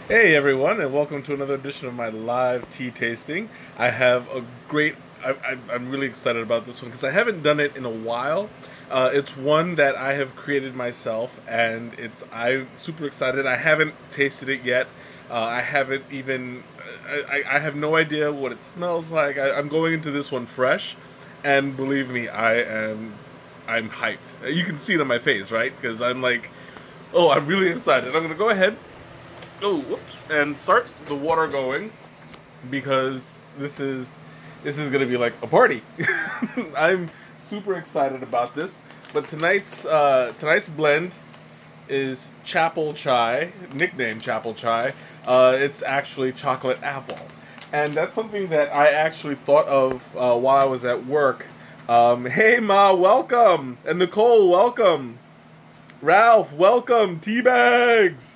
Hey everyone, and welcome to another edition of my live tea tasting. I have a great. I'm really excited about this one because I haven't done it in a while. It's one that I have created myself, and I'm super excited. I haven't tasted it yet. I haven't even. I have no idea what it smells like. I'm going into this one fresh, and believe me, I'm hyped. You can see it on my face, right? Because I'm like, oh, I'm really excited. I'm gonna go ahead, oh whoops, and start the water going because this is gonna be like a party. I'm super excited about this. But tonight's blend is Chapple Chai, nicknamed Chapple Chai. It's actually chocolate apple, and that's something that I actually thought of while I was at work. Hey Ma, welcome, and Nicole, welcome. Ralph, welcome. Tea bags.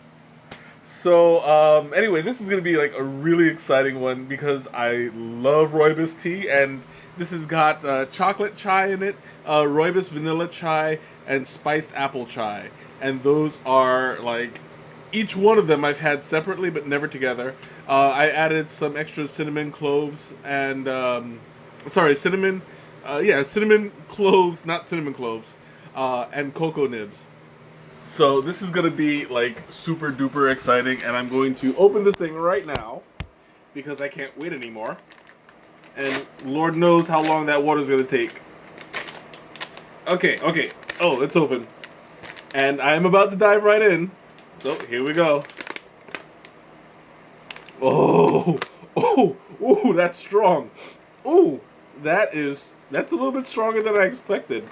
So, anyway, this is gonna be like a really exciting one because I love rooibos tea, and this has got chocolate chai in it, rooibos vanilla chai, and spiced apple chai, and those are like each one of them I've had separately but never together. I added some extra cinnamon cloves and sorry, cinnamon, yeah, cinnamon cloves, not cinnamon cloves, and cocoa nibs. So this is gonna be like super duper exciting, and I'm going to open this thing right now because I can't wait anymore. And Lord knows how long that water's gonna take. Okay, okay. Oh, it's open, and I am about to dive right in. So here we go. Oh, oh, oh, that's strong. Oh, that's a little bit stronger than I expected.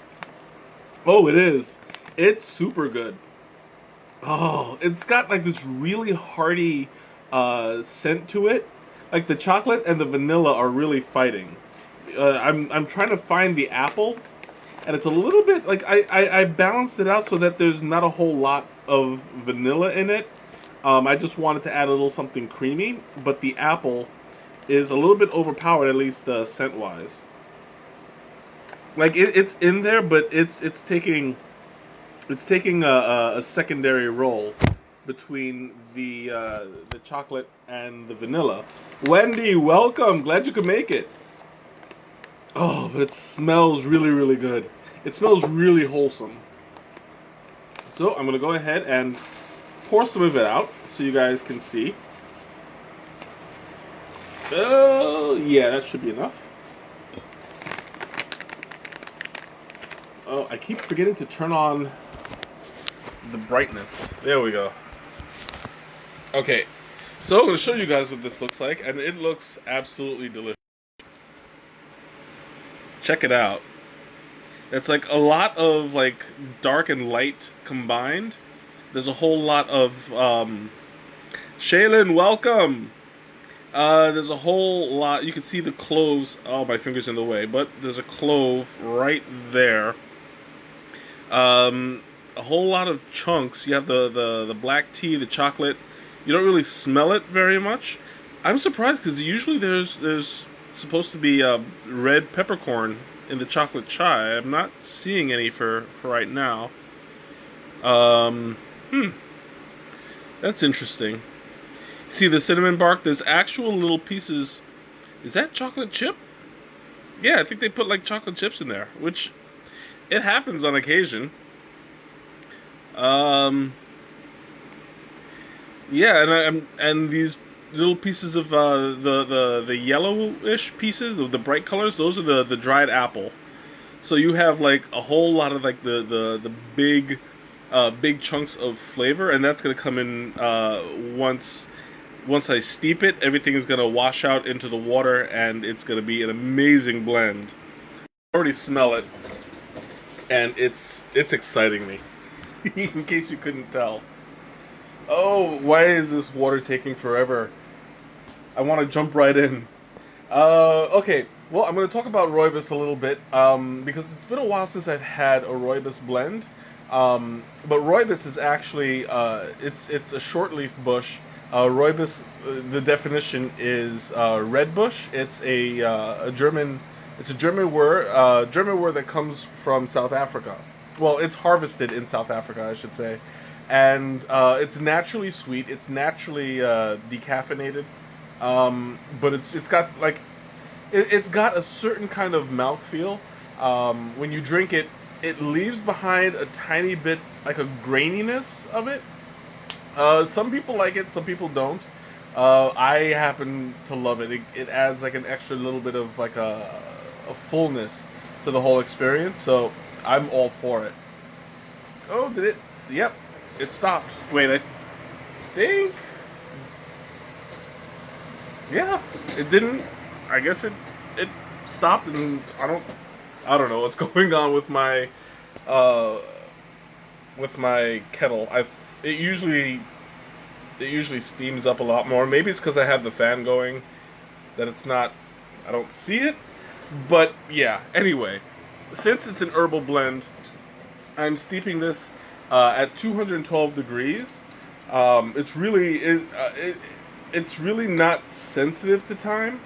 Oh, it is. It's super good. Oh, it's got like this really hearty scent to it. Like the chocolate and the vanilla are really fighting. I'm trying to find the apple, and it's a little bit like I balanced it out so that there's not a whole lot of vanilla in it. I just wanted to add a little something creamy, but the apple is a little bit overpowered, at least scent wise. Like it's in there, but it's taking a secondary role between the chocolate and the vanilla. Wendy, welcome. Glad you could make it. Oh, but it smells really, really good. It smells really wholesome. So I'm gonna go ahead and pour some of it out so you guys can see. Oh, yeah, that should be enough. Oh, I keep forgetting to turn on the brightness. There we go. Okay, so I'm gonna show you guys what this looks like, and it looks absolutely delicious. Check it out. It's like a lot of like dark and light combined. There's a whole lot of Shaylin, welcome. There's a whole lot. You can see the cloves. Oh, my finger's in the way, but there's a clove right there. A whole lot of chunks. You have the black tea, the chocolate. You don't really smell it very much. I'm surprised because usually there's supposed to be red peppercorn in the chocolate chai. I'm not seeing any for right now. Um, hmm, that's interesting. See the cinnamon bark? There's actual little pieces. Is that chocolate chip? Yeah, I think they put like chocolate chips in there, which it happens on occasion. Um, yeah, and these little pieces of the yellowish pieces, the bright colors, those are the dried apple. So you have like a whole lot of like the big chunks of flavor, and that's gonna come in once I steep it. Everything is gonna wash out into the water, and it's gonna be an amazing blend. I already smell it, and it's exciting me. In case you couldn't tell. Oh, why is this water taking forever? I want to jump right in. Okay, well, I'm going to talk about rooibos a little bit because it's been a while since I've had a rooibos blend. But rooibos is actually it's a shortleaf bush. Rooibos, the definition is red bush. It's a German German word that comes from South Africa. Well, it's harvested in South Africa, I should say. and it's naturally sweet. It's naturally decaffeinated, but it's got like it's got a certain kind of mouthfeel. When you drink it, it leaves behind a tiny bit like a graininess of it. Some people like it, some people don't. I happen to love it. It adds like an extra little bit of like a fullness to the whole experience. So I'm all for it. Oh, did it? Yep, it stopped. Wait, I think. Yeah, it didn't. I guess it stopped, and I don't know what's going on uh with my kettle. It usually it usually steams up a lot more. Maybe it's because I have the fan going that it's not. I don't see it, but yeah. Anyway, since it's an herbal blend, I'm steeping this at 212 degrees. It's really not sensitive to time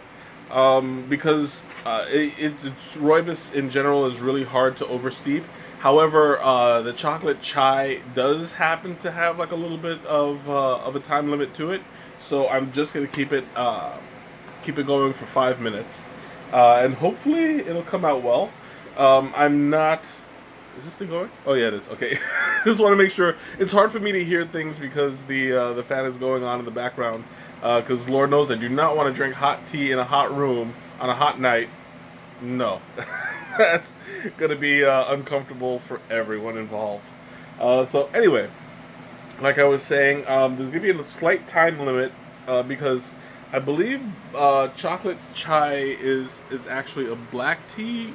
because it's rooibos in general is really hard to oversteep. However, the chocolate chai does happen to have like a little bit of a time limit to it, so I'm just gonna keep it going for 5 minutes, and hopefully it'll come out well. I'm not. Is this thing going? Oh yeah, it is. Okay. Just want to make sure. It's hard for me to hear things because the fan is going on in the background. Because Lord knows I do not want to drink hot tea in a hot room on a hot night. No, that's gonna be uncomfortable for everyone involved. So anyway, like I was saying, there's gonna be a slight time limit because I believe chocolate chai is actually a black tea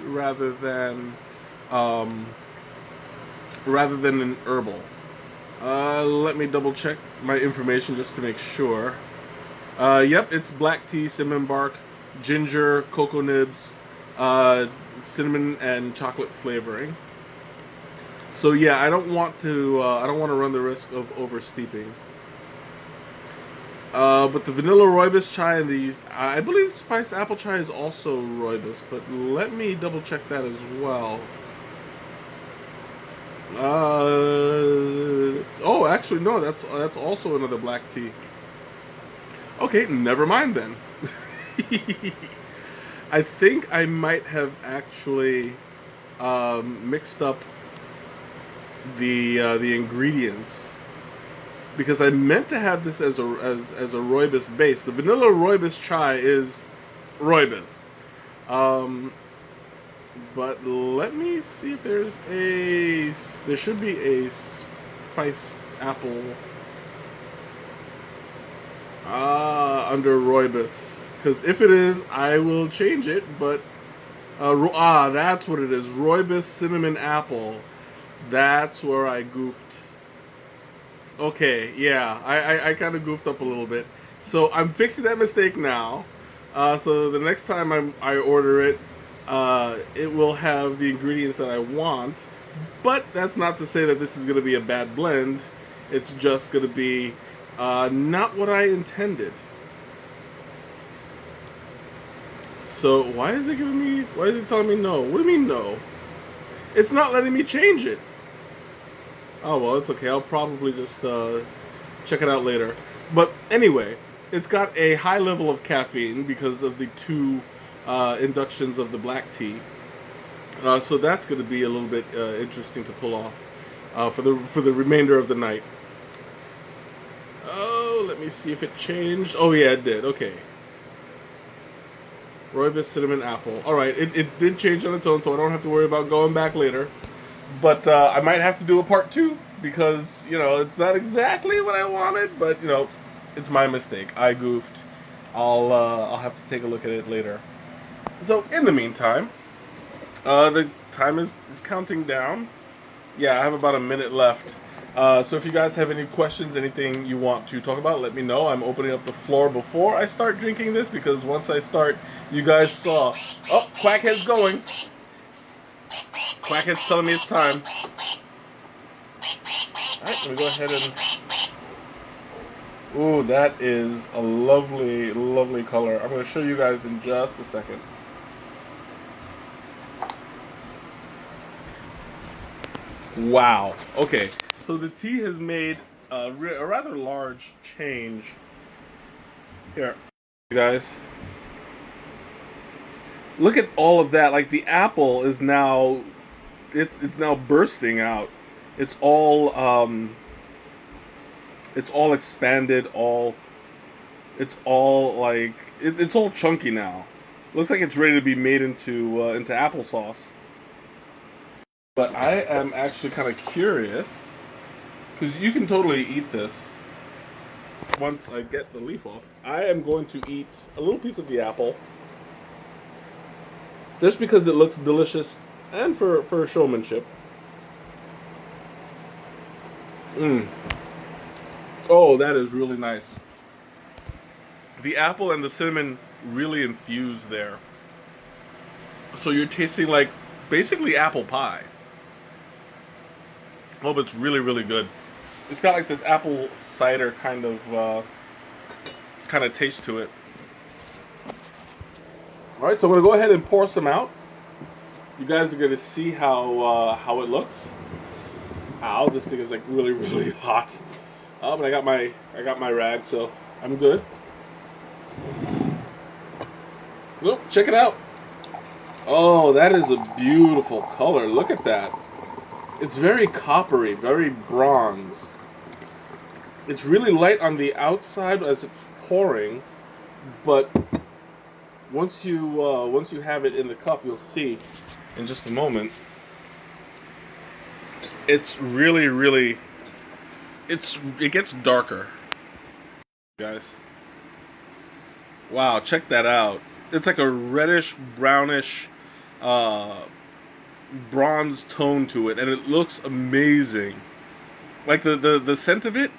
um, rather than an herbal. Let me double check my information just to make sure. Yep, it's black tea, cinnamon bark, ginger, cocoa nibs, cinnamon and chocolate flavoring. So yeah, I don't want to run the risk of oversteeping. But the vanilla rooibos chai and I believe spiced apple chai is also rooibos, but let me double check that as well. Oh, actually no, that's also another black tea. Okay, never mind then. I think I might have actually mixed up the ingredients because I meant to have this as a rooibos base. The vanilla rooibos chai is rooibos. But let me see if there should be a spiced apple under rooibos. Because if it is, I will change it. But that's what it is. Rooibos cinnamon apple. That's where I goofed. Okay, yeah, I kind of goofed up a little bit. So I'm fixing that mistake now. So the next time I order it, it will have the ingredients that I want. But that's not to say that this is going to be a bad blend. It's just going to be not what I intended. So why is it telling me no? What do you mean no? It's not letting me change it. Oh well, it's okay. I'll probably just check it out later. But anyway, it's got a high level of caffeine because of the two inductions of the black tea. So that's going to be a little bit interesting to pull off for the remainder of the night. Oh, let me see if it changed. Oh yeah, it did. Okay. Rooibos cinnamon apple. All right, it did change on its own, so I don't have to worry about going back later. But I might have to do a part 2 because it's not exactly what I wanted, but it's my mistake. I goofed. I'll have to take a look at it later. So in the meantime, the time is counting down. Yeah, I have about a minute left. So if you guys have any questions, anything you want to talk about, let me know. I'm opening up the floor before I start drinking this because once I start, you guys saw. Oh, Quackhead's going. Quackhead's telling me it's time. Alright, let me go ahead and... Ooh, that is a lovely, lovely color. I'm going to show you guys in just a second. Wow. Okay. So the tea has made a rather large change here. You guys, look at all of that. Like the apple is now, it's now bursting out. It's all it's all expanded. It's all like it's all chunky now. Looks like it's ready to be made into applesauce. But I am actually kind of curious because you can totally eat this once I get the leaf off. I am going to eat a little piece of the apple just because it looks delicious and for showmanship. Mm. Oh, that is really nice. The apple and the cinnamon really infused there. So you're tasting like basically apple pie. Oh, but it's really, really good. It's got like this apple cider kind of taste to it. All right, so I'm gonna go ahead and pour some out. You guys are gonna see how it looks. Ow, this thing is like really, really hot. But I got my rag, so I'm good. Look, check it out. Oh, that is a beautiful color. Look at that. It's very coppery, very bronze. It's really light on the outside as it's pouring, but once you have it in the cup, you'll see in just a moment. It's really, really, it gets darker, guys. Wow, check that out. It's like a reddish, brownish, uh, bronze tone to it, and it looks amazing. Like the scent of it,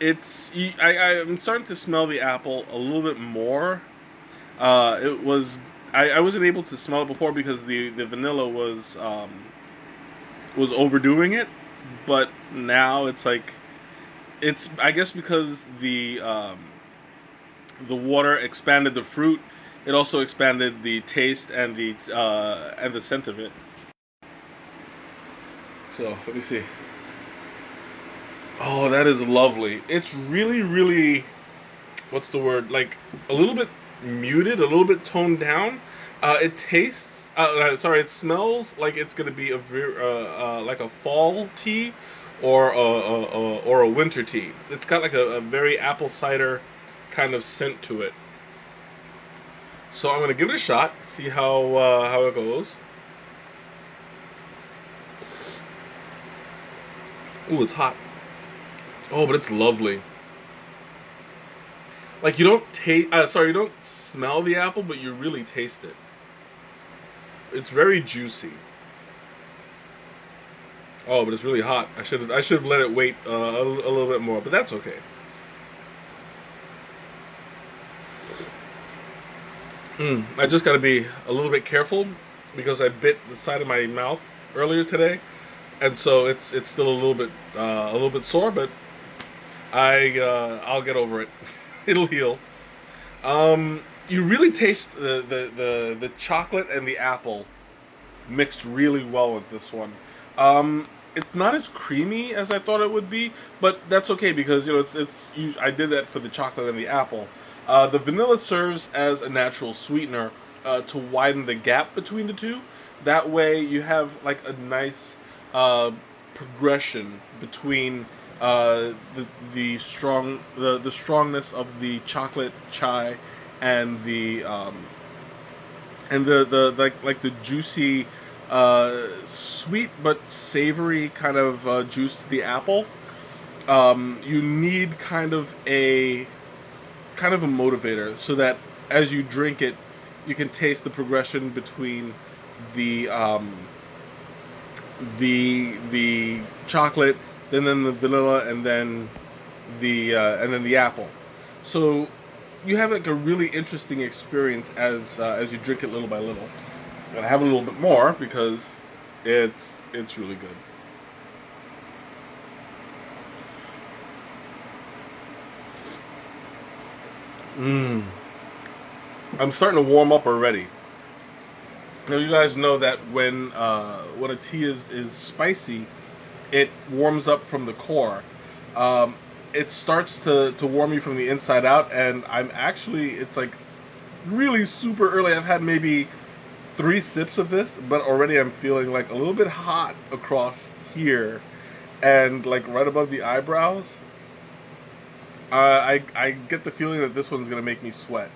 I'm starting to smell the apple a little bit more. It was I wasn't able to smell it before because the vanilla was overdoing it, but now it's like it's I guess because the water expanded the fruit, it also expanded the taste and the scent of it. So let me see. Oh, that is lovely. It's really, really, what's the word? Like a little bit muted, a little bit toned down. It tastes, sorry, it smells like it's gonna be like a fall tea or a winter tea. It's got like a very apple cider kind of scent to it. So I'm gonna give it a shot, see how it goes. Ooh, it's hot. Oh, but it's lovely. Like you don't taste, sorry, you don't smell the apple, but you really taste it. It's very juicy. Oh, but it's really hot. I should have let it wait a little bit more, but that's okay. I just got to be a little bit careful because I bit the side of my mouth earlier today, and so it's still a little bit sore, but I'll get over it. It'll heal. You really taste the chocolate and the apple mixed really well with this one. It's not as creamy as I thought it would be, but that's okay because I did that for the chocolate and the apple. The vanilla serves as a natural sweetener to widen the gap between the two. That way, you have like a nice progression between the strongness of the chocolate chai and the like the juicy sweet but savory kind of juice to the apple. You need kind of a motivator so that as you drink it, you can taste the progression between the the chocolate, then the vanilla, and then the apple. So you have like a really interesting experience as you drink it little by little. And I have a little bit more because it's really good. Mmm. I'm starting to warm up already. Now you guys know that when a tea is spicy, it warms up from the core. Um, it starts to warm you from the inside out, and it's like really super early. I've had maybe 3 sips of this, but already I'm feeling like a little bit hot across here and like right above the eyebrows. I get the feeling that this one's gonna make me sweat,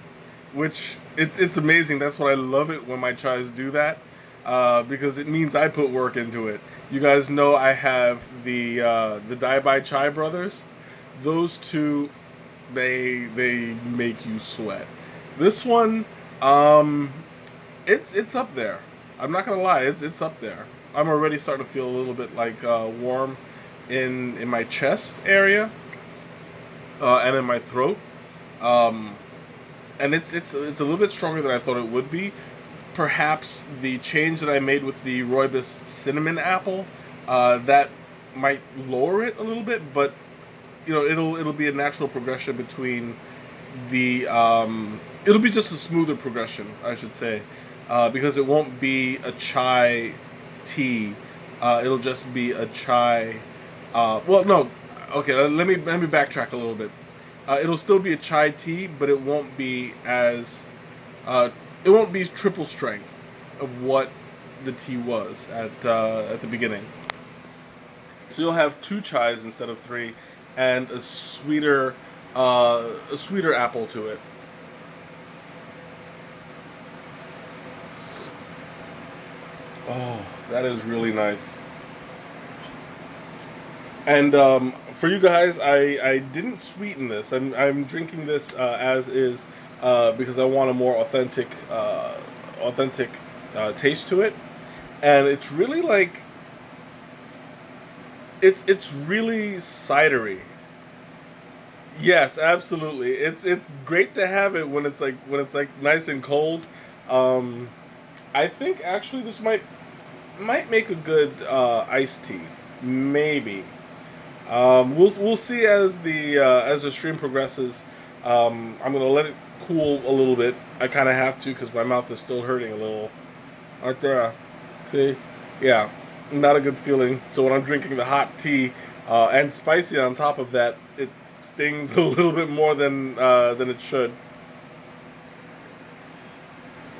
which it's amazing. That's what I love it when my chais do that, because it means I put work into it. You guys know I have the Dai Bai Chai brothers. Those two, they make you sweat. This one, it's up there. I'm not gonna lie, it's up there. I'm already starting to feel a little bit like warm in my chest area, and in my throat. Um, and it's a little bit stronger than I thought it would be. Perhaps the change that I made with the Rooibos cinnamon apple, that might lower it a little bit, but it'll be a natural progression between the it'll be just a smoother progression, I should say, because it won't be a chai tea. It'll just be a chai. Well, no. Okay, let me backtrack a little bit. It'll still be a chai tea, but uh, it won't be triple strength of what the tea was at the beginning. So you'll have 2 chais instead of 3, and a sweeter apple to it. Oh, that is really nice. And for you guys, I didn't sweeten this. I'm drinking this as is, because I want a more authentic taste to it. And it's really like it's really cidery. Yes, absolutely. It's great to have it when it's like nice and cold. Um, I think actually this might make a good iced tea. Maybe. We'll see as the stream progresses. I'm gonna let it cool a little bit. I kind of have to because my mouth is still hurting a little. Right there. See? Yeah, not a good feeling. So when I'm drinking the hot tea and spicy on top of that, it stings a little bit more than it should.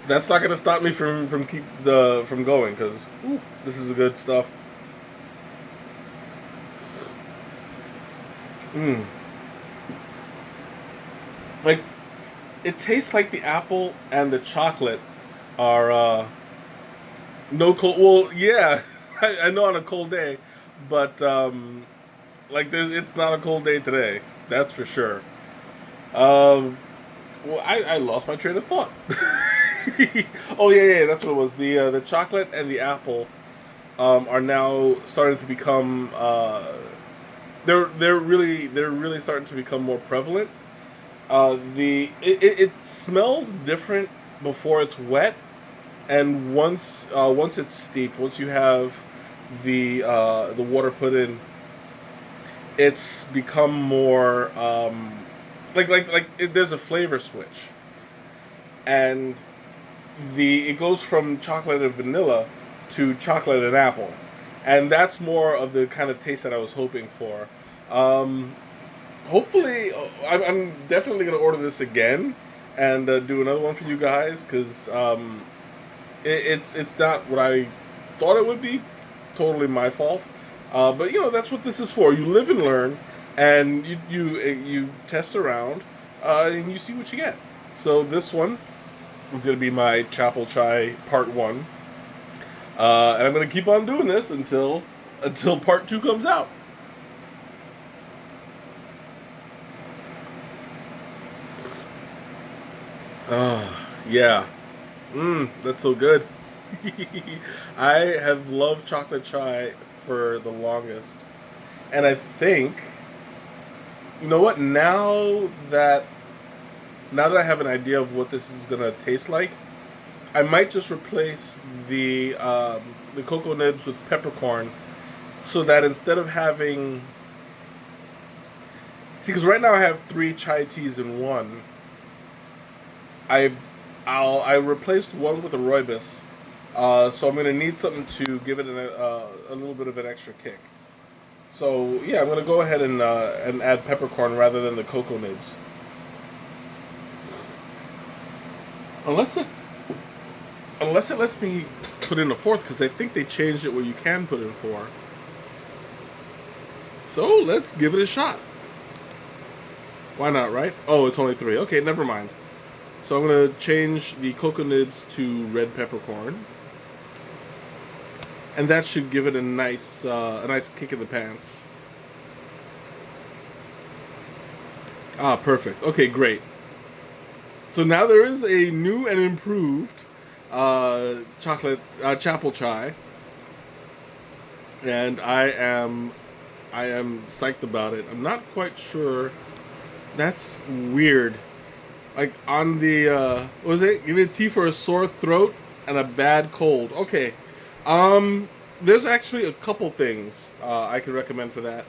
That's not gonna stop me from going because this is good stuff. Mm. Like it tastes like the apple and the chocolate are no cold. Well, yeah, I know on a cold day, but like it's not a cold day today. That's for sure. Um, well, I lost my train of thought. Oh yeah, that's what it was. The chocolate and the apple are now starting to become they're really starting to become more prevalent. It smells different before it's wet, and once it's steeped, once you have the water put in, it's become more there's a flavor switch, and it goes from chocolate and vanilla to chocolate and apple, and that's more of the kind of taste that I was hoping for. Um, Hopefully, I'm definitely gonna order this again and do another one for you guys because it's not what I thought it would be. Totally my fault. But that's what this is for. You live and learn, and you test around, and you see what you get. So this one is gonna be my Chapel Chai Part One, and I'm gonna keep on doing this until Part Two comes out. Oh, yeah. That's so good. I have loved chocolate chai for the longest. And I think, you know what, now that I have an idea of what this is gonna taste like, I might just replace the cocoa nibs with peppercorn so that instead of having see, because right now I have 3 chai teas in one. I I replaced one with a rooibos, so I'm gonna need something to give it a little bit of an extra kick. So yeah, I'm gonna go ahead and add peppercorn rather than the cocoa nibs. Unless it unless it lets me put in a fourth, because I think they changed it where you can put in four. So let's give it a shot. Why not, right? Oh, it's only three. Okay, never mind. So I'm gonna change the cocoa nibs to red peppercorn, and that should give it a nice kick in the pants. Ah, perfect. Okay, great. So now there is a new and improved chocolate Chapple chai, and I am psyched about it. I'm not quite sure. That's weird. Like on the what was it? Give me a tea for a sore throat and a bad cold. Okay. Um, there's actually a couple things I can recommend for that.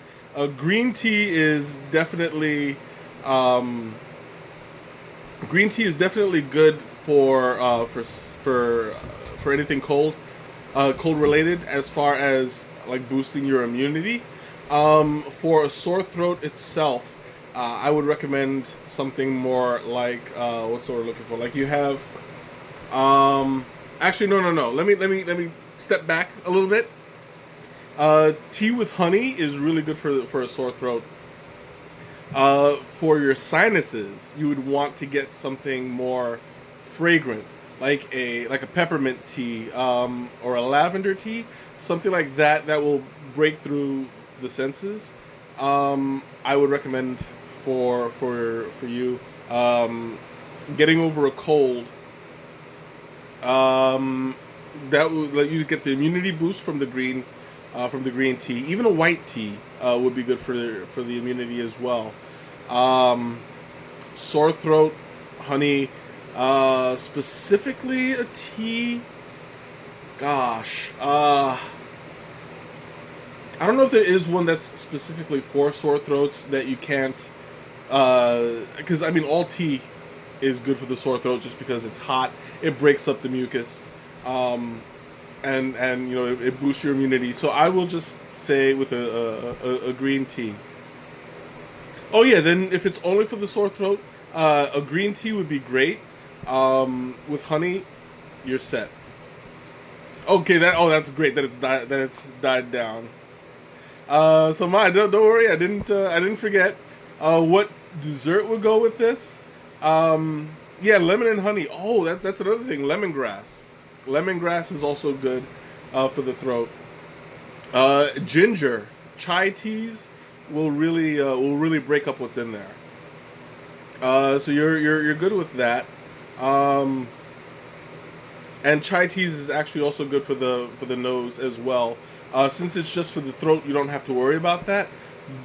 Green tea is definitely um, green tea is definitely good for anything cold related, as far as like boosting your immunity. For a sore throat itself, I would recommend something more like what's what we're looking for. Like you have, actually no. Let me step back a little bit. Tea with honey is really good for a sore throat. For your sinuses, you would want to get something more fragrant, like a peppermint tea, or a lavender tea, something like that that will break through the senses. I would recommend for you, getting over a cold. Um, that would let you get the immunity boost from the green tea. Even a white tea would be good for the immunity as well. Um, Sore throat, honey, specifically a tea. Gosh, I don't know if there is one that's specifically for sore throats that you can't. Because I mean, all tea is good for the sore throat just because it's hot. It breaks up the mucus, um, and it boosts your immunity. So I will just say with a green tea. Oh yeah, then if it's only for the sore throat, a green tea would be great. With honey, you're set. Okay, that's great that it's died down. So my don't worry, I didn't forget. What dessert would go with this? Yeah, lemon and honey. Oh, that's another thing. Lemongrass. Lemongrass is also good for the throat. Ginger, chai teas will really break up what's in there. So you're good with that. Um, and chai teas is actually also good for the nose as well. Since it's just for the throat, you don't have to worry about that.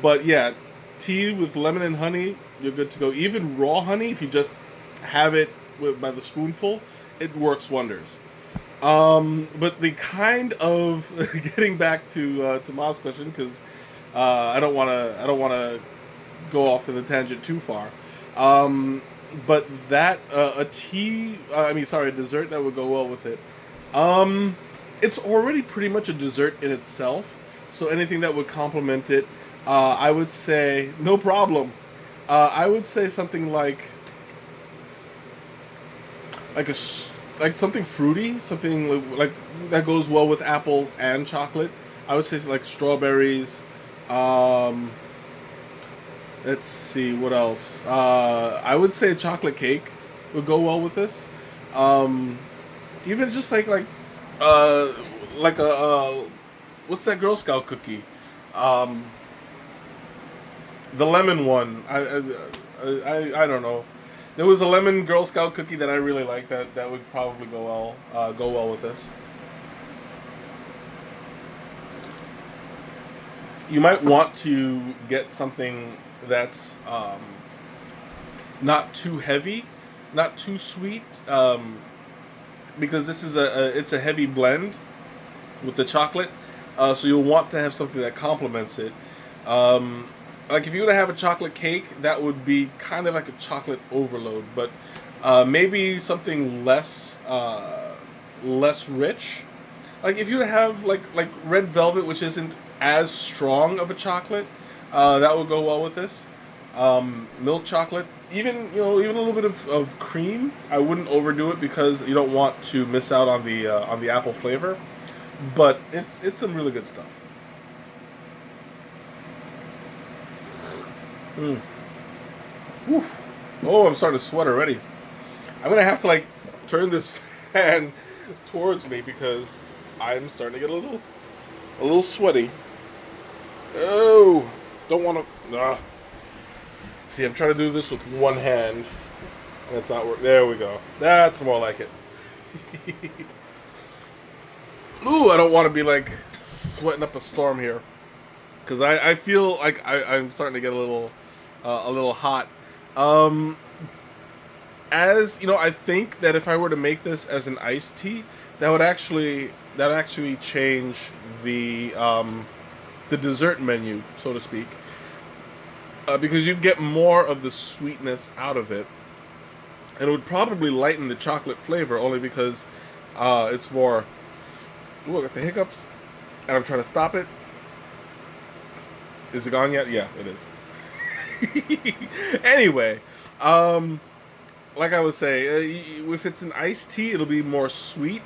But yeah, tea with lemon and honey, you're good to go. Even raw honey, if you just have it by the spoonful, it works wonders. But the kind of getting back to Ma's question, because I don't wanna go off in the tangent too far. Um, but that a tea, I mean, sorry, a dessert that would go well with it. Um, it's already pretty much a dessert in itself, so anything that would complement it, I would say no problem. I would say something like something fruity, something like that goes well with apples and chocolate. I would say like strawberries. Um, let's see what else. I would say a chocolate cake would go well with this. Um, Even just uh like a what's that Girl Scout cookie? Um, the lemon one. I don't know. There was a lemon Girl Scout cookie that I really like that would probably go well with this. You might want to get something that's not too heavy, not too sweet, because this is it's a heavy blend with the chocolate. So you'll want to have something that complements it. Um, like if you were to have a chocolate cake, that would be kind of like a chocolate overload, but maybe something less rich. Like if you have like red velvet, which isn't as strong of a chocolate. That would go well with this. Milk chocolate, even a little bit of cream. I wouldn't overdo it because you don't want to miss out on the apple flavor. But it's some really good stuff. Mm. Whew. Oh, I'm starting to sweat already. I'm gonna have to like turn this fan towards me because I'm starting to get a little sweaty. Oh, don't want to. See, I'm trying to do this with one hand, and it's not working. There we go. That's more like it. Ooh, I don't want to be like sweating up a storm here, because I feel like I'm starting to get a little hot. Um, as you know, I think that if I were to make this as an iced tea, that would actually change the dessert menu, so to speak, because you'd get more of the sweetness out of it, and it would probably lighten the chocolate flavor only because it's more. Ooh, I got the hiccups, and I'm trying to stop it. Is it gone yet? Yeah, it is. Anyway, like I was saying, if it's an iced tea, it'll be more sweet.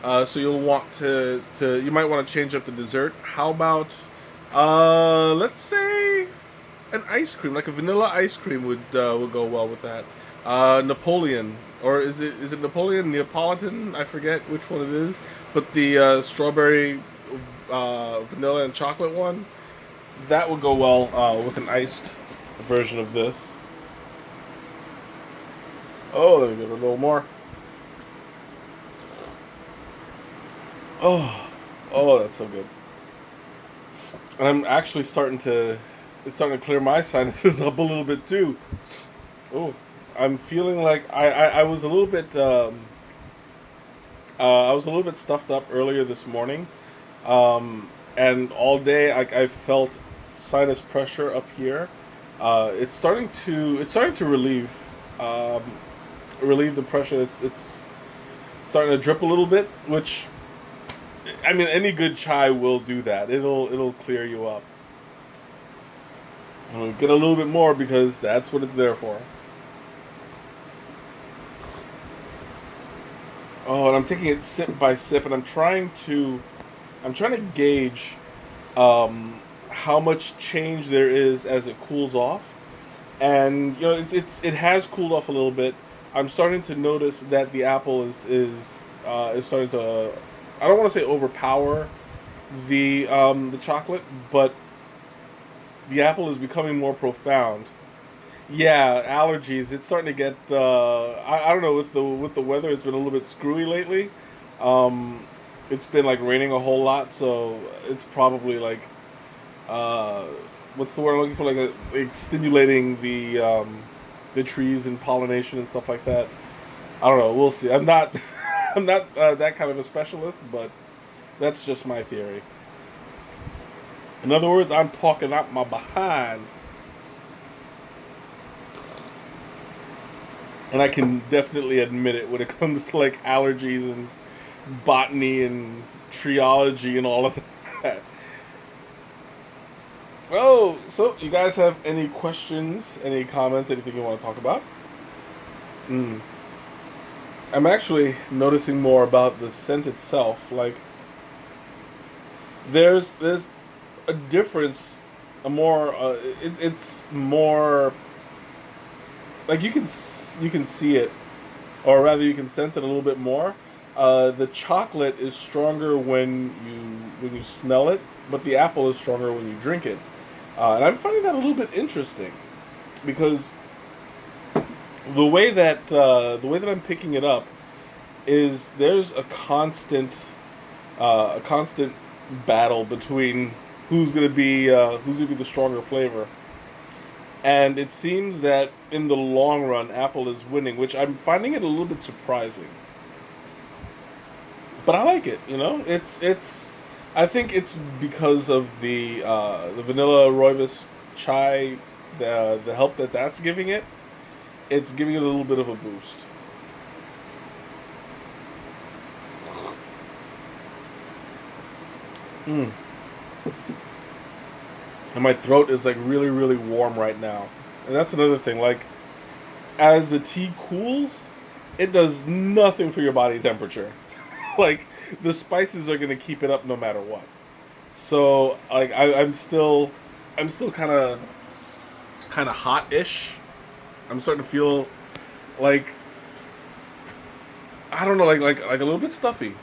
So you'll want you might want to change up the dessert. How about, let's say, an ice cream, like a vanilla ice cream would go well with that. Napoleon, or is it Napoleon Neapolitan? I forget which one it is, but the strawberry, vanilla and chocolate one, that would go well with an iced version of this. Oh, let me give it a little more. Oh, oh, that's so good. And I'm actually it's starting to clear my sinuses up a little bit too. Oh, I'm feeling like I was a little bit stuffed up earlier this morning, and all day I felt sinus pressure up here. It's starting to um, relieve the pressure. It's starting to drip a little bit, which I mean any good chai will do that. It'll clear you up. I'll get a little bit more because that's what it's there for. Oh, and I'm taking it sip by sip, and I'm trying to gauge how much change there is as it cools off. And it has cooled off a little bit. I'm starting to notice that the apple is starting to, I don't want to say overpower the chocolate, but the apple is becoming more profound. Yeah, allergies. It's starting to get. I don't know, with the weather. It's been a little bit screwy lately. Um, it's been like raining a whole lot, so it's probably like uh, what's the word I'm looking for? Like stimulating the trees and pollination and stuff like that. I don't know. We'll see. I'm not I'm not that kind of a specialist, but that's just my theory. In other words, I'm talking out my behind. And I can definitely admit it when it comes to like allergies and botany and treology and all of that. Oh, so you guys have any questions, any comments, anything you want to talk about? Mm. I'm actually noticing more about the scent itself. Like there's a difference, a more it's more like you can see it, or rather you can sense it a little bit more. The chocolate is stronger when you smell it, but the apple is stronger when you drink it. And I'm finding that a little bit interesting because the way that I'm picking it up is there's a constant battle between who's gonna be the stronger flavor. And it seems that in the long run, Apple is winning, which I'm finding it a little bit surprising. But I like it. It's. I think it's because of the vanilla rooibos chai, the help that's giving it. It's giving it a little bit of a boost. Mm. and my throat is like really, really warm right now. And that's another thing. Like, as the tea cools, it does nothing for your body temperature. Like, the spices are gonna keep it up no matter what. So like I'm still kind of hot-ish. I'm starting to feel like I don't know, like a little bit stuffy,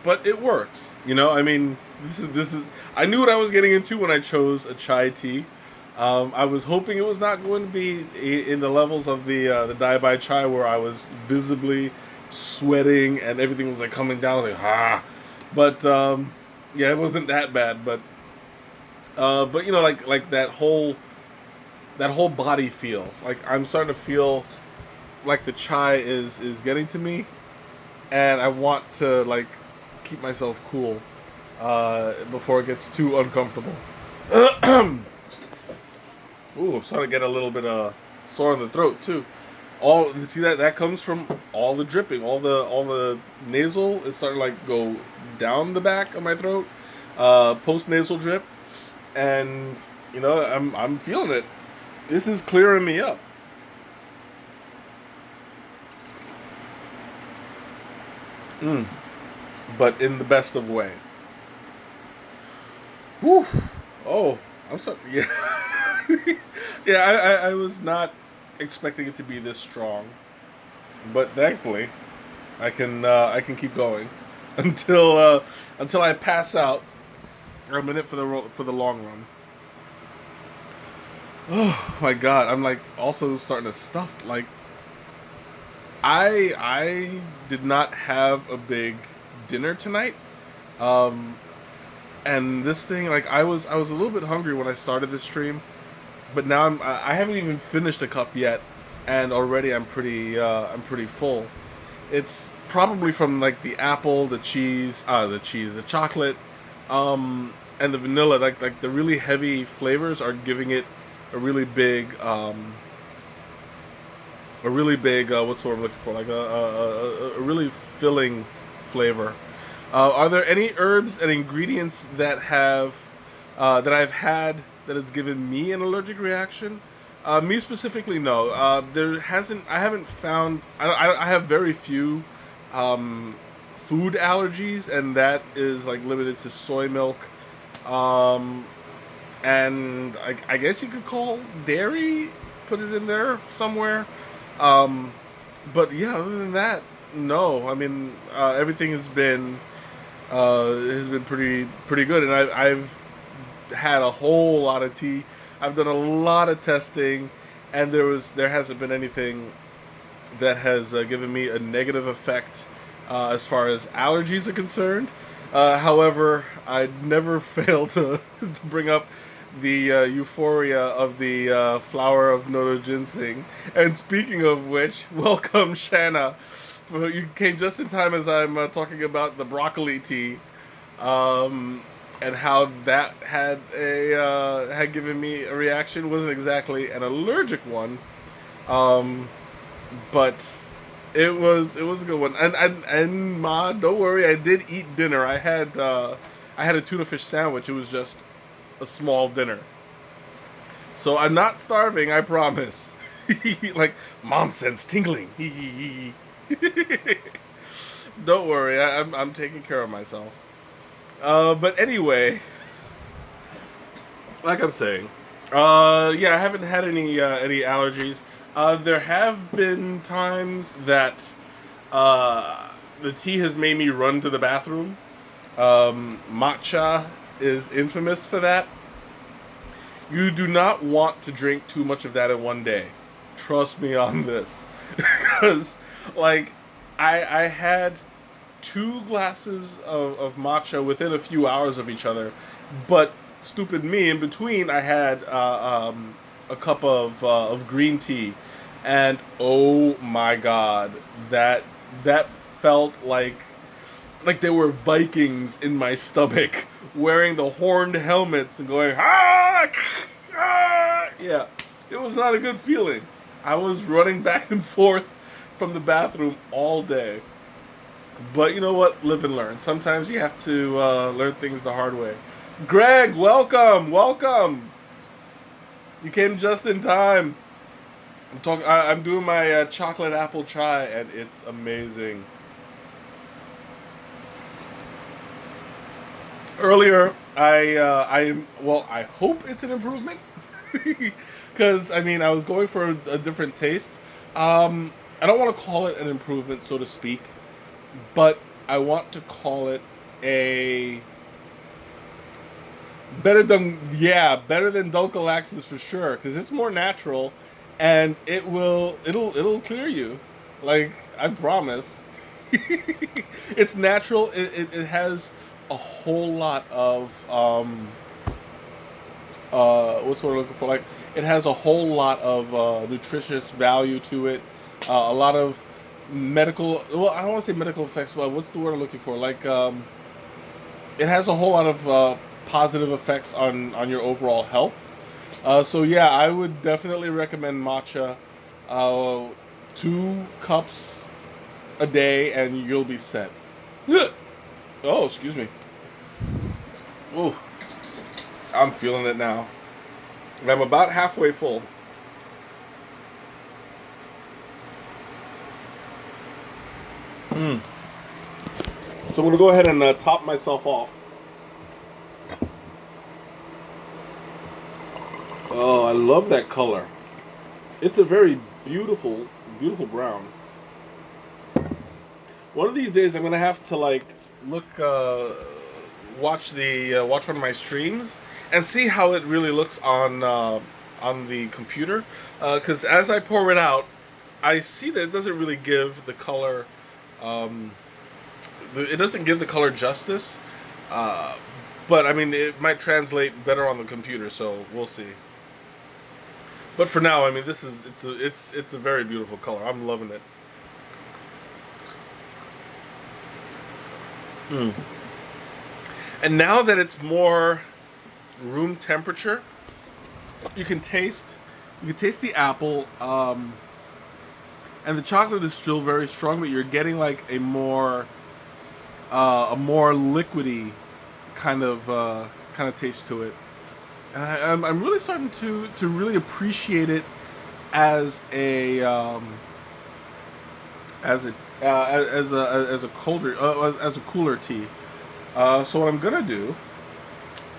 but it works. I mean, this is. I knew what I was getting into when I chose a chai tea. I was hoping it was not going to be in the levels of the Dai Bai chai where I was visibly sweating and everything was like coming down like but yeah, it wasn't that bad. But like that whole body feel. Like I'm starting to feel like the chai is getting to me, and I want to like keep myself cool before it gets too uncomfortable. Ooh, I'm starting to get a little bit sore in the throat too. All see that comes from all the dripping, all the nasal is starting to like go down the back of my throat, post nasal drip, and I'm feeling it. This is clearing me up. Mm. But in the best of way. Whew. Oh, I'm sorry. Yeah, yeah. I was not expecting it to be this strong, but thankfully, I can keep going until I pass out. I'm in it for the long run. Oh my god, I'm like also starting to stuff. Like I did not have a big dinner tonight. Um, and this thing, like I was a little bit hungry when I started this stream, but now I haven't even finished a cup yet, and already I'm pretty full. It's probably from like the apple, the chocolate, and the vanilla. Like the really heavy flavors are giving it a really big what's the word I'm looking for? Like a really filling flavor. Are there any herbs and ingredients that I've had that has given me an allergic reaction? Me specifically, no. There hasn't. I haven't found. I have very few um, food allergies, and that is like limited to soy milk, um, and I guess you could call dairy. Put it in there somewhere. Um, but yeah, other than that, no. I mean, everything has been pretty good, and I've had a whole lot of tea. I've done a lot of testing, and there hasn't been anything that has given me a negative effect as far as allergies are concerned. However, I never fail to bring up the euphoria of the flower of Noto ginseng. And speaking of which, welcome Shanna. Well, you came just in time as I'm talking about the broccoli tea, and how that had given me a reaction. Wasn't exactly an allergic one, um, but it was a good one. And Ma, don't worry, I did eat dinner. I had a tuna fish sandwich. It was just a small dinner, so I'm not starving. I promise. Like mom sense tingling. Don't worry, I'm taking care of myself. But anyway, like I'm saying, yeah, I haven't had any allergies. There have been times that the tea has made me run to the bathroom. Matcha is infamous for that. You do not want to drink too much of that in one day. Trust me on this, because like I had two glasses of matcha within a few hours of each other, but stupid me, in between I had a cup of green tea, and oh my god, that felt like there were Vikings in my stomach wearing the horned helmets and going yeah, it was not a good feeling. I was running back and forth from the bathroom all day. But you know what? Live and learn. Sometimes you have to learn things the hard way. Greg, welcome, welcome. You came just in time. I'm doing my chocolate apple chai, and it's amazing. Earlier, I hope it's an improvement, because I mean I was going for a different taste. I don't want to call it an improvement, so to speak, but I want to call it a better than Dulcolaxis for sure, because it's more natural, and it'll clear you, like I promise. It's natural. It has a whole lot of what's what I'm looking for, like it has a whole lot of nutritious value to it. A lot of medical, well, I don't want to say medical effects, but what's the word I'm looking for, like it has a whole lot of positive effects on your overall health. So yeah, I would definitely recommend matcha. 2 cups a day, and you'll be set. Oh, excuse me. Ooh, I'm feeling it now. I'm about halfway full. Mm. So I'm gonna go ahead and top myself off. Oh, I love that color. It's a very beautiful, beautiful brown. One of these days, I'm gonna have to like look, watch one of my streams and see how it really looks on the computer. Because as I pour it out, I see that it doesn't really give the color. Um, it doesn't give the color justice. Uh, but I mean, it might translate better on the computer, so we'll see. But for now, I mean, it's a very beautiful color. I'm loving it. Mm. And now that it's more room temperature, you can taste you can taste the apple, and the chocolate is still very strong, but you're getting like a more liquidy kind of taste to it. And I'm really starting to really appreciate it as a as a as a colder as a cooler tea. So what I'm gonna do,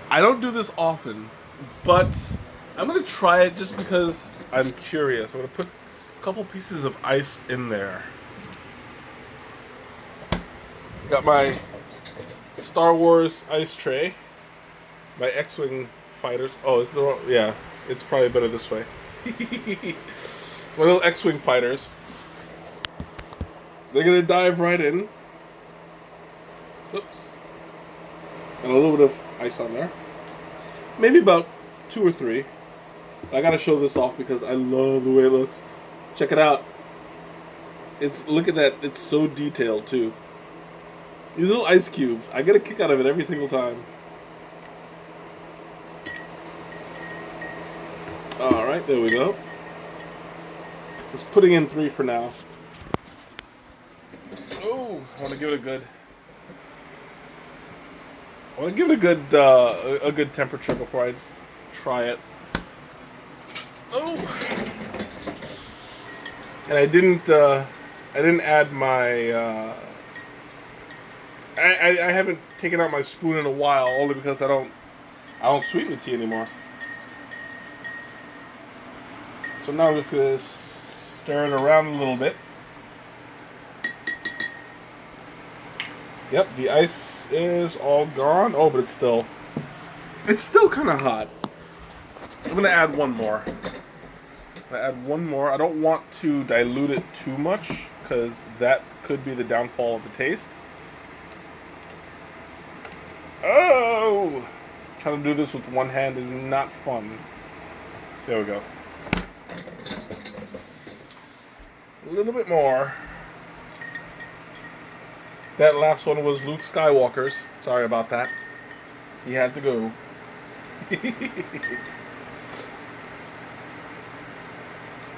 I don't do this often, but I'm gonna try it just because I'm curious. I'm gonna put a couple pieces of ice in there. Got my Star Wars ice tray, my X-wing fighters. Oh, is the wrong? Yeah, it's probably better this way. My little X-wing fighters. They're gonna dive right in. Oops. And a little bit of ice on there. Maybe about 2 or 3. I gotta show this off because I love the way it looks. Check it out. Look at that. It's so detailed too. These little ice cubes. I get a kick out of it every single time. All right, there we go. Just putting in 3 for now. Oh, I want to give it a good. I want to give it a good temperature before I try it. Oh, and I didn't add my. I haven't taken out my spoon in a while, only because I don't sweeten the tea anymore. So now I'm just gonna stir it around a little bit. Yep, the ice is all gone. Oh, but it's still kind of hot. I'm gonna add one more. I don't want to dilute it too much because that could be the downfall of the taste. Oh, trying to do this with one hand is not fun. There we go. A little bit more. That last one was Luke Skywalker's. Sorry about that. He had to go.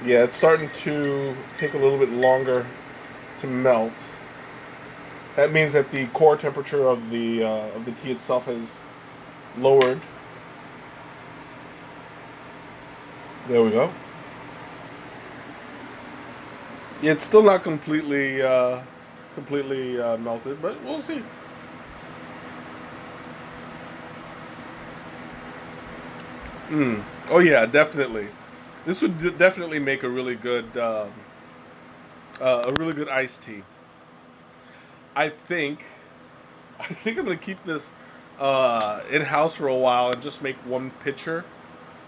Yeah, it's starting to take a little bit longer to melt. That means that the core temperature of the tea itself lowered. There we go. Yeah, it's still not completely melted, but we'll see. Mm. Oh yeah, definitely. This would definitely make a really good iced tea. I think I think I'm gonna keep this in house for a while and just make one pitcher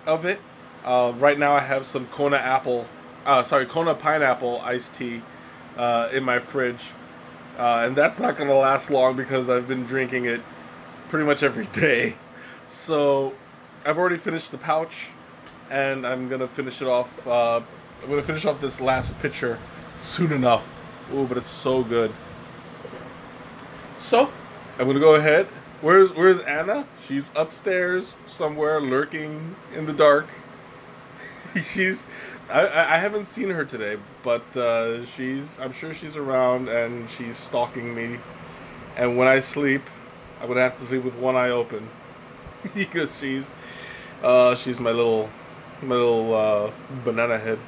of it. Right now I have some Kona pineapple iced tea in my fridge, and that's not gonna last long because I've been drinking it pretty much every day. So I've already finished the pouch, and I'm gonna finish it off. I'm gonna finish off this last pitcher soon enough. Ooh, but it's so good. So I'm gonna go ahead. Where's Anna? She's upstairs somewhere, lurking in the dark. she's I haven't seen her today, but I'm sure she's around and she's stalking me. And when I sleep, I'm gonna have to sleep with one eye open because she's my little banana head.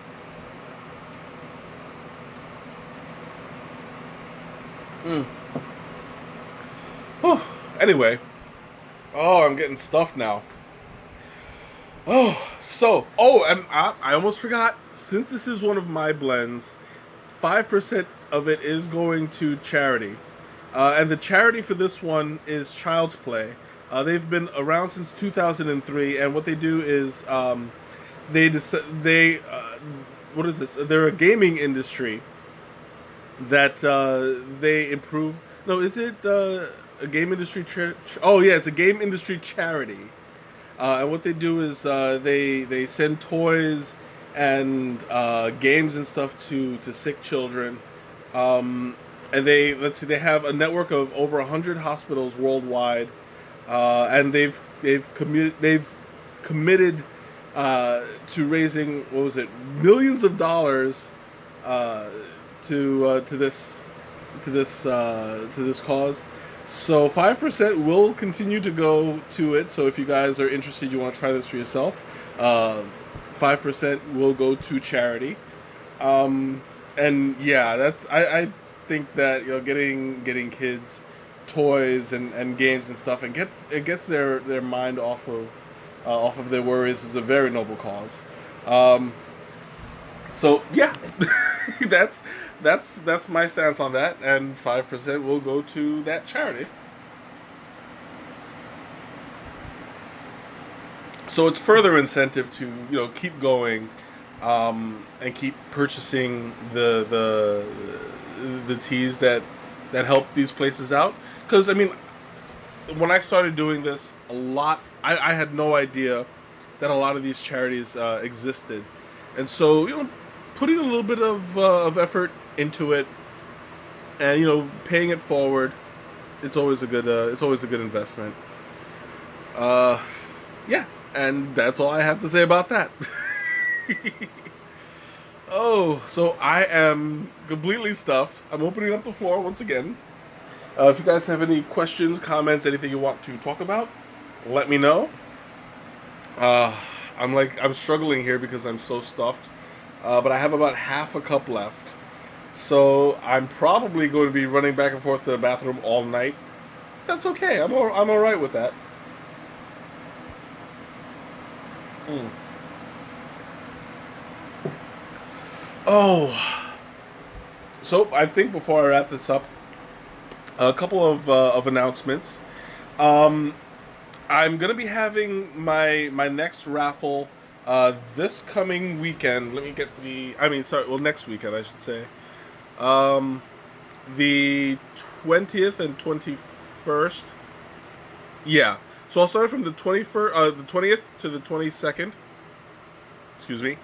Mm. Whew. Anyway, oh, I'm getting stuffed now. And I almost forgot. Since this is one of my blends, 5% of it is going to charity. And the charity for this one is Child's Play. They've been around since 2003, and what they do is they what is this? They're a gaming industry that they improve. No, is it a game industry? Oh yeah, it's a game industry charity. And what they do is they send toys and games and stuff to sick children. And they have a network of over 100 hospitals worldwide, and they've committed to raising, what was it, millions of dollars uh, to this cause. So 5% will continue to go to it. So if you guys are interested, you want to try this for yourself, 5% will go to charity. And yeah, I think that getting kids toys and games and stuff, and it gets their mind off of their worries, is a very noble cause. Um, so yeah, that's that's my stance on that, and 5% will go to that charity. So it's further incentive to keep going, and keep purchasing the teas that help these places out. Because I mean, when I started doing this, I had no idea that a lot of these charities existed, and so putting a little bit of effort into it, and paying it forward, it's always a good investment. Uh, yeah, and that's all I have to say about that. Oh, so I am completely stuffed. I'm opening up the floor once again. If you guys have any questions, comments, anything you want to talk about, let me know. Uh, I'm struggling here because I'm so stuffed. But I have about half a cup left. So I'm probably going to be running back and forth to the bathroom all night. That's okay. I'm all right with that. Mm. Oh, so I think before I wrap this up, a couple of announcements. Um, I'm gonna be having my next raffle this coming weekend. Let me get sorry, well, next weekend I should say. Um, the 20th and 21st. Yeah. So I'll start from the 20th to the 22nd. Excuse me.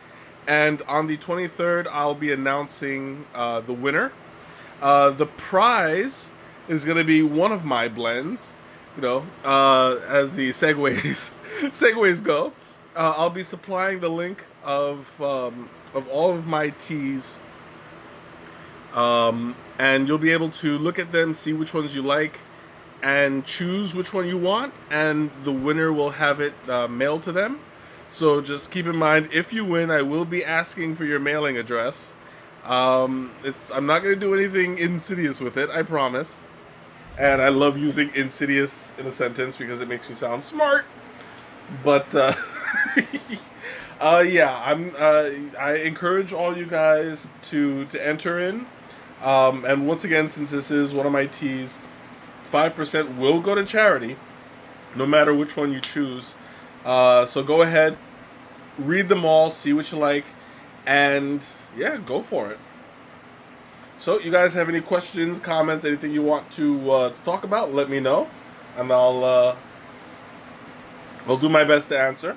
And on the 23rd, I'll be announcing the winner. The prize is going to be one of my blends. As the segues go. I'll be supplying the link of all of my teas, and you'll be able to look at them, see which ones you like, and choose which one you want, and the winner will have it mailed to them. So just keep in mind, if you win, I will be asking for your mailing address. I'm not going to do anything insidious with it, I promise. And I love using insidious in a sentence because it makes me sound smart. But yeah, I encourage all you guys to enter in. And once again, since this is one of my teas, 5% will go to charity, no matter which one you choose. So go ahead, read them all, see what you like, and yeah, go for it. So, you guys have any questions, comments, anything you want to talk about? Let me know, and I'll do my best to answer.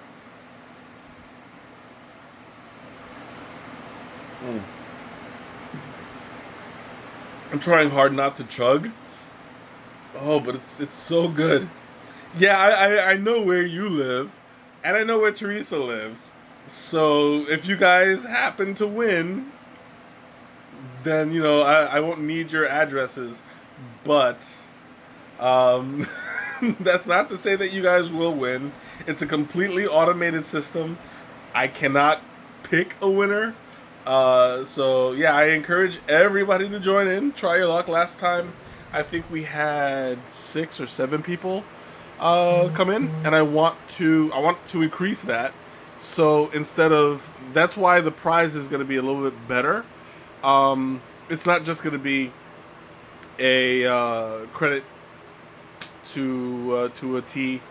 Mm. I'm trying hard not to chug. Oh, but it's so good. Yeah, I know where you live, and I know where Teresa lives. So if you guys happen to win, then I won't need your addresses. But um, that's not to say that you guys will win. It's a completely automated system. I cannot pick a winner. So yeah, I encourage everybody to join in. Try your luck. Last time, I think we had 6 or 7 people come in, and I want to increase that. So that's why the prize is going to be a little bit better. It's not just going to be a credit to a tea,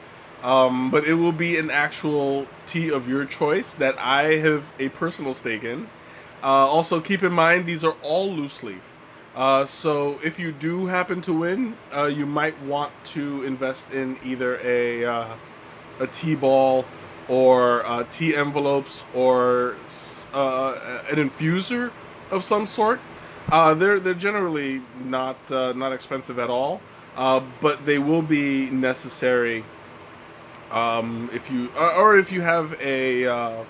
but it will be an actual tea of your choice that I have a personal stake in. Also, keep in mind these are all loose leaf. So if you do happen to win, you might want to invest in either a tea ball or tea envelopes or an infuser of some sort. They're generally not expensive at all, but they will be necessary if you have a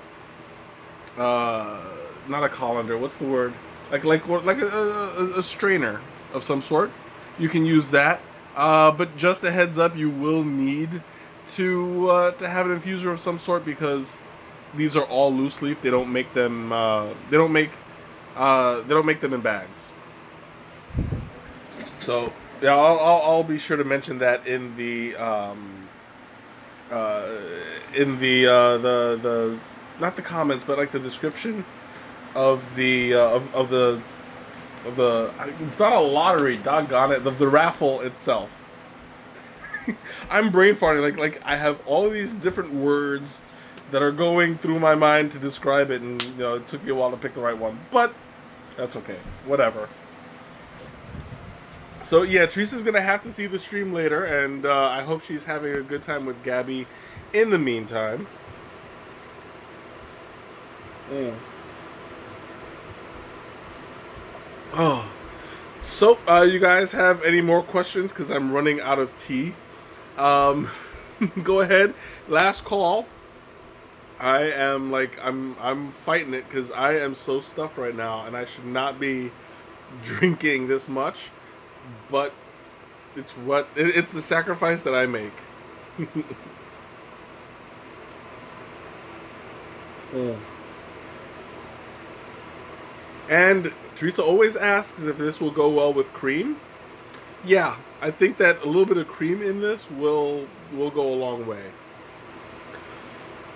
not a colander. What's the word? Like a strainer of some sort. You can use that. But just a heads up, you will need to have an infuser of some sort because these are all loose leaf. They don't make them. They don't make them in bags. So yeah, I'll be sure to mention that in the the not the comments, but like the description of the it's not a lottery, doggone it, the raffle itself. I'm brain farting, like I have all of these different words that are going through my mind to describe it, and it took me a while to pick the right one, but that's okay, whatever. So yeah, Teresa's gonna have to see the stream later, and I hope she's having a good time with Gabby in the meantime. Mm. Oh, so you guys have any more questions? Because I'm running out of tea. Um, go ahead. Last call. I'm fighting it because I am so stuffed right now, and I should not be drinking this much. But it's the sacrifice that I make. Mm. And Teresa always asks if this will go well with cream. Yeah, I think that a little bit of cream in this will go a long way.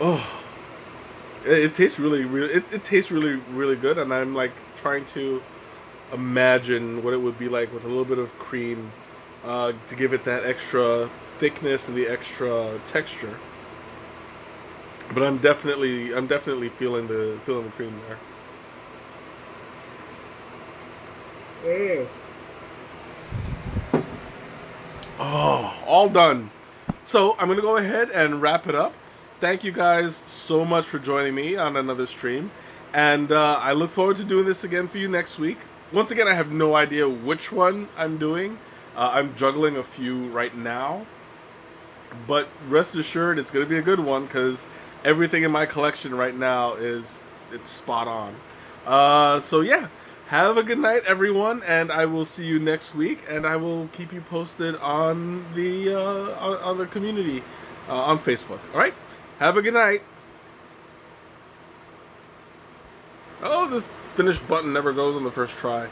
Oh, it tastes really it tastes really good, and I'm like trying to imagine what it would be like with a little bit of cream to give it that extra thickness and the extra texture. But I'm definitely feeling the cream there. Mm. Oh, all done. So I'm gonna go ahead and wrap it up. Thank you guys so much for joining me on another stream, and I look forward to doing this again for you next week. Once again, I have no idea which one I'm doing. I'm juggling a few right now, but rest assured, it's gonna be a good one because everything in my collection right now it's spot on. So yeah. Have a good night, everyone, and I will see you next week. And I will keep you posted on the community on Facebook. All right. Have a good night. Oh, this finish button never goes on the first try.